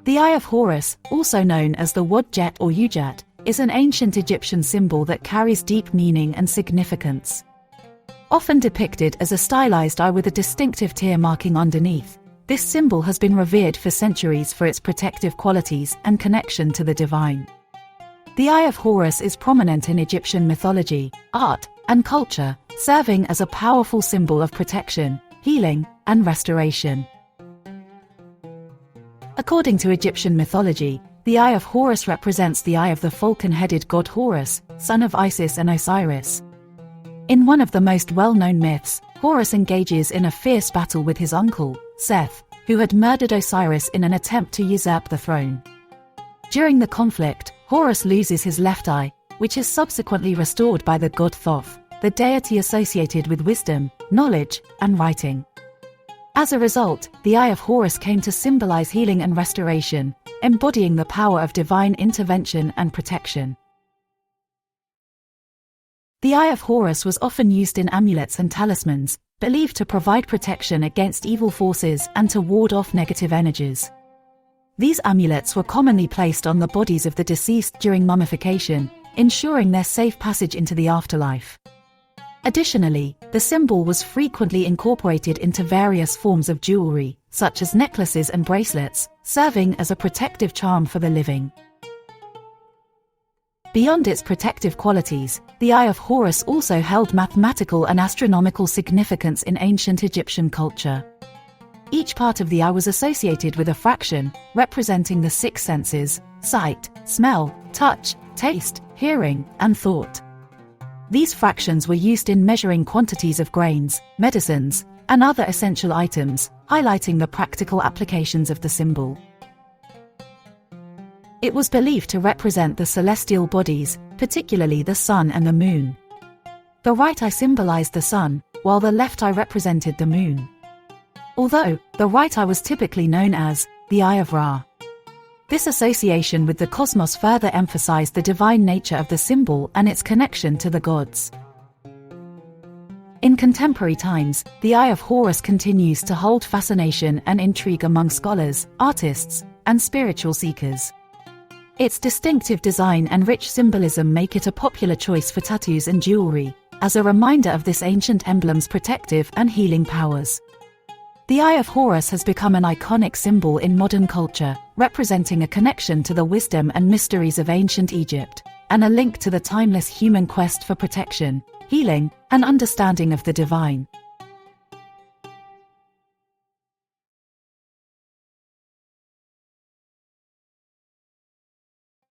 The Eye of Horus, also known as the Wadjet or Ujat, is an ancient Egyptian symbol that carries deep meaning and significance. Often depicted as a stylized eye with a distinctive tear marking underneath, this symbol has been revered for centuries for its protective qualities and connection to the divine. The Eye of Horus is prominent in Egyptian mythology, art, and culture, serving as a powerful symbol of protection, healing, and restoration. According to Egyptian mythology, the Eye of Horus represents the eye of the falcon-headed god Horus, son of Isis and Osiris. In one of the most well-known myths, Horus engages in a fierce battle with his uncle, Seth, who had murdered Osiris in an attempt to usurp the throne. During the conflict, Horus loses his left eye, which is subsequently restored by the god Thoth, the deity associated with wisdom, knowledge, and writing. As a result, the Eye of Horus came to symbolize healing and restoration, embodying the power of divine intervention and protection. The Eye of Horus was often used in amulets and talismans, believed to provide protection against evil forces and to ward off negative energies. These amulets were commonly placed on the bodies of the deceased during mummification, ensuring their safe passage into the afterlife. Additionally, the symbol was frequently incorporated into various forms of jewelry, such as necklaces and bracelets, serving as a protective charm for the living. Beyond its protective qualities, the Eye of Horus also held mathematical and astronomical significance in ancient Egyptian culture. Each part of the eye was associated with a fraction, representing the six senses: sight, smell, touch, taste, hearing, and thought. These fractions were used in measuring quantities of grains, medicines, and other essential items, highlighting the practical applications of the symbol. It was believed to represent the celestial bodies, particularly the sun and the moon. The right eye symbolized the sun, while the left eye represented the moon. Although, the right eye was typically known as the Eye of Ra. This association with the cosmos further emphasized the divine nature of the symbol and its connection to the gods. In contemporary times, the Eye of Horus continues to hold fascination and intrigue among scholars, artists, and spiritual seekers. Its distinctive design and rich symbolism make it a popular choice for tattoos and jewelry, as a reminder of this ancient emblem's protective and healing powers. The Eye of Horus has become an iconic symbol in modern culture, representing a connection to the wisdom and mysteries of ancient Egypt, and a link to the timeless human quest for protection, healing, and understanding of the divine.